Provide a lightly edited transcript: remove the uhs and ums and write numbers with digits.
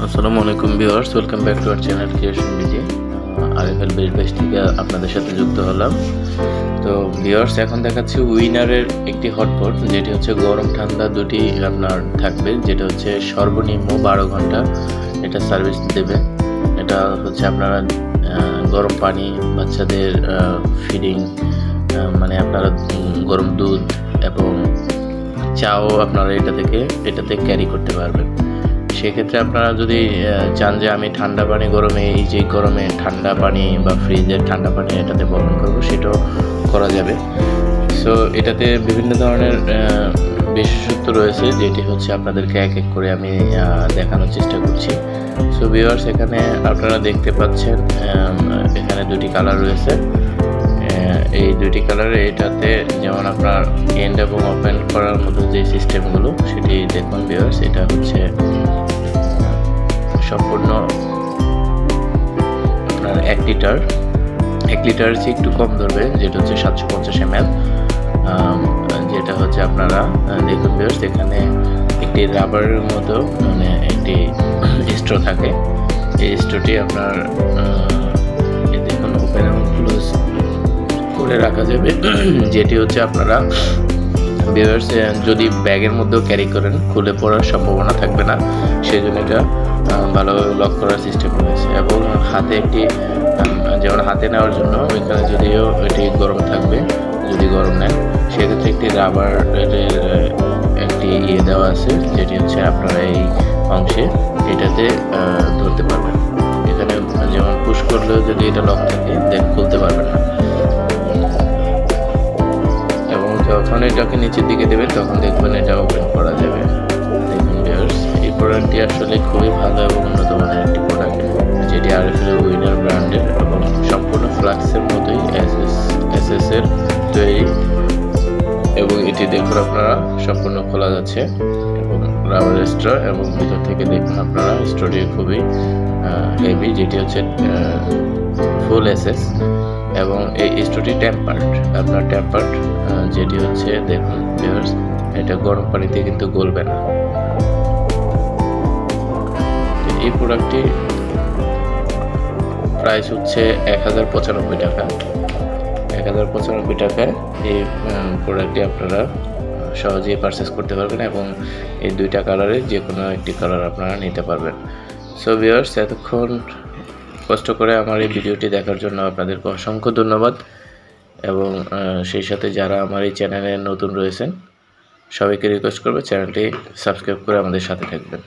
আসসালামু আলাইকুম viewers, welcome back to our channel creation busy. RFL base থেকে আপনাদের সাথে যুক্ত হলাম। তো ভিউয়ার্স, এখন দেখাচ্ছি উইনারের একটি হটপট, যেটি হচ্ছে গরম ঠান্ডা দুটি আপনার থাকবে, যেটা হচ্ছে সর্বনিম্ন 12 ঘন্টা এটা সার্ভিস দেবে। এটা হচ্ছে আপনারা গরম পানি, বাচ্চাদের ফিডিং, মানে আপনারা গরম দুধ এবং চাও আপনারা এটাতে ক্যারি করতে পারবেন। সেক্ষেত্রে আপনারা যদি চান যে আমি ঠান্ডা পানি গরমে ঠান্ডা পানি বা ফ্রিজের ঠান্ডা পানি এটাতে বহন করবো, সেটাও করা যাবে। সো এটাতে বিভিন্ন ধরনের বিশেষত্ব রয়েছে, যেটি হচ্ছে আপনাদেরকে এক এক করে আমি দেখানোর চেষ্টা করছি। সো ভিউয়ার্স, এখানে আপনারা দেখতে পাচ্ছেন এখানে দুটি কালার রয়েছে। এই দুটি কালারে এটাতে যেমন আপনার এন্ড এবং ওপেন করার মতো যে সিস্টেমগুলো, সেটি দেখুন ভিউয়ার্স। এটা হচ্ছে সম্পূর্ণ আপনার 1 লিটার চেয়ে একটু কম ধরবে, যেটা হচ্ছে 750 ml। যেটা হচ্ছে আপনারা দেখুন ভিউয়ার্স, এখানে একটি রাবারের মতো মানে একটি স্ট্র থাকে। এই স্ট্রটি আপনার দেখুন ওপেন এবং ক্লোজ করে রাখা যাবে, যেটি হচ্ছে আপনারা ভিউয়ার্স যদি ব্যাগের মধ্যেও ক্যারি করেন খুলে পড়ার সম্ভাবনা থাকবে না, সেই জন্য এটা ভালোভাবে লক করার সিস্টেম রয়েছে। এবং হাতে একটি যেমন হাতে নেওয়ার জন্য এখানে যদিও এটি গরম থাকবে, যদি গরম নেন সেক্ষেত্রে একটি রাবারের একটি দেওয়া আছে, যেটি হচ্ছে আপনারা এই অংশে এটাতে ধরতে পারবেন। এখানে যেমন পুশ করলেও যদি এটা লক থাকে দেন খুলতে পারবেন না, এবং যখন এটাকে নিচের দিকে দেবেন তখন দেখবেন এটা ওপেন করা যাবে। দেখুন ভিউয়ার্স, এই প্রোডাক্টটি আসলে খুবই ভালো এবং উন্নত মানের একটি প্রোডাক্ট, যেটি আরএফএল উইনার ব্র্যান্ডের এবং সম্পূর্ণ ফ্লাক্সের মতোই এসএস এর তৈরি। এবং এটি দেখুন আপনারা সম্পূর্ণ খোলা যাচ্ছে এবং রাবার স্ট্র, এবং ভিতর থেকে দেখুন আপনারা স্ট্রটি খুবই হেভি, যেটি হচ্ছে ফুল এসএস। এবং এই স্ট্রটি টেম্পার্ড, যেটি হচ্ছে দেখুন ভিউয়ার্স, এটা গরম পানিতে কিন্তু গলবে না। এই প্রোডাক্টটি প্রাইস হচ্ছে 1095 টাকা। 1095 টাকায় এই প্রোডাক্টটি আপনারা সহজেই পারচেস করতে পারবেন, এবং এই দুইটা কালারের যে কোনো একটি কালার আপনারা নিতে পারবেন। সো ভিউয়ার্স, এতক্ষণ কষ্ট করে আমার এই ভিডিওটি দেখার জন্য আপনাদেরকে অসংখ্য ধন্যবাদ। এবং সেই সাথে যারা আমার এই চ্যানেলে নতুন রয়েছেন সবাইকে রিকোয়েস্ট করব চ্যানেলটি সাবস্ক্রাইব করে আমাদের সাথে থাকবেন।